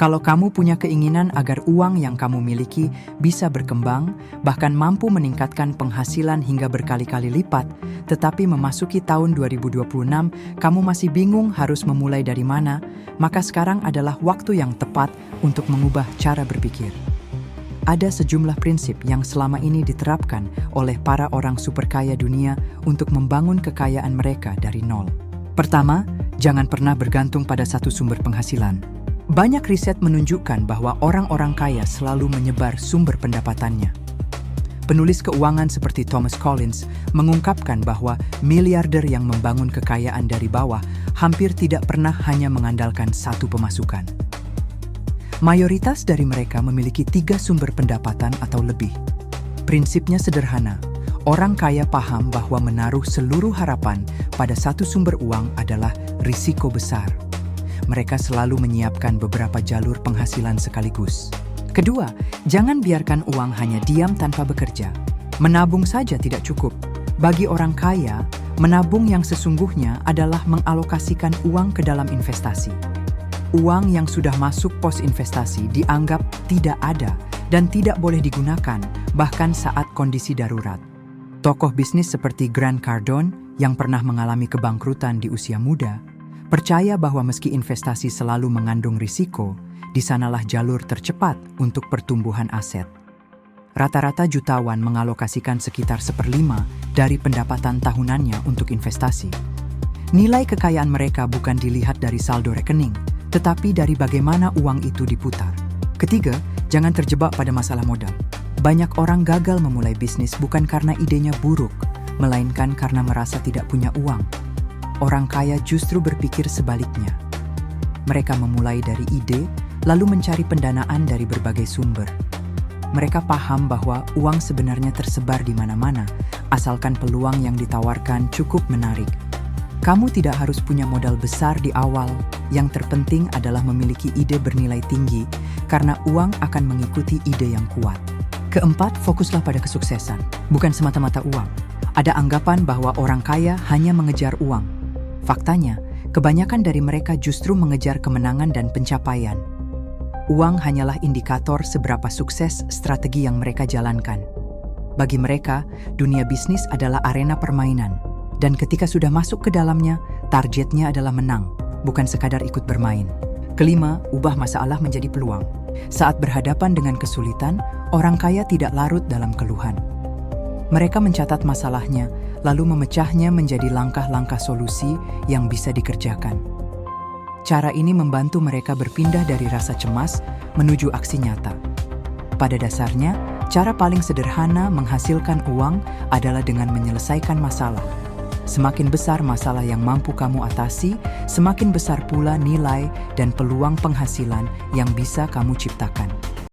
Kalau kamu punya keinginan agar uang yang kamu miliki bisa berkembang, bahkan mampu meningkatkan penghasilan hingga berkali-kali lipat, tetapi memasuki tahun 2026, kamu masih bingung harus memulai dari mana, maka sekarang adalah waktu yang tepat untuk mengubah cara berpikir. Ada sejumlah prinsip yang selama ini diterapkan oleh para orang super kaya dunia untuk membangun kekayaan mereka dari nol. Pertama, jangan pernah bergantung pada satu sumber penghasilan. Banyak riset menunjukkan bahwa orang-orang kaya selalu menyebar sumber pendapatannya. Penulis keuangan seperti Thomas Collins mengungkapkan bahwa miliarder yang membangun kekayaan dari bawah hampir tidak pernah hanya mengandalkan satu pemasukan. Mayoritas dari mereka memiliki 3 sumber pendapatan atau lebih. Prinsipnya sederhana, orang kaya paham bahwa menaruh seluruh harapan pada satu sumber uang adalah risiko besar. Mereka selalu menyiapkan beberapa jalur penghasilan sekaligus. Kedua, jangan biarkan uang hanya diam tanpa bekerja. Menabung saja tidak cukup. Bagi orang kaya, menabung yang sesungguhnya adalah mengalokasikan uang ke dalam investasi. Uang yang sudah masuk pos investasi dianggap tidak ada dan tidak boleh digunakan, bahkan saat kondisi darurat. Tokoh bisnis seperti Grant Cardone yang pernah mengalami kebangkrutan di usia muda, percaya bahwa meski investasi selalu mengandung risiko, di sanalah jalur tercepat untuk pertumbuhan aset. Rata-rata jutawan mengalokasikan sekitar 1/5 dari pendapatan tahunannya untuk investasi. Nilai kekayaan mereka bukan dilihat dari saldo rekening, tetapi dari bagaimana uang itu diputar. Ketiga, jangan terjebak pada masalah modal. Banyak orang gagal memulai bisnis bukan karena idenya buruk, melainkan karena merasa tidak punya uang. Orang kaya justru berpikir sebaliknya. Mereka memulai dari ide, lalu mencari pendanaan dari berbagai sumber. Mereka paham bahwa uang sebenarnya tersebar di mana-mana, asalkan peluang yang ditawarkan cukup menarik. Kamu tidak harus punya modal besar di awal, yang terpenting adalah memiliki ide bernilai tinggi, karena uang akan mengikuti ide yang kuat. Keempat, fokuslah pada kesuksesan, bukan semata-mata uang. Ada anggapan bahwa orang kaya hanya mengejar uang. Faktanya, kebanyakan dari mereka justru mengejar kemenangan dan pencapaian. Uang hanyalah indikator seberapa sukses strategi yang mereka jalankan. Bagi mereka, dunia bisnis adalah arena permainan, dan ketika sudah masuk ke dalamnya, targetnya adalah menang, bukan sekadar ikut bermain. Kelima, ubah masalah menjadi peluang. Saat berhadapan dengan kesulitan, orang kaya tidak larut dalam keluhan. Mereka mencatat masalahnya, lalu memecahnya menjadi langkah-langkah solusi yang bisa dikerjakan. Cara ini membantu mereka berpindah dari rasa cemas menuju aksi nyata. Pada dasarnya, cara paling sederhana menghasilkan uang adalah dengan menyelesaikan masalah. Semakin besar masalah yang mampu kamu atasi, semakin besar pula nilai dan peluang penghasilan yang bisa kamu ciptakan.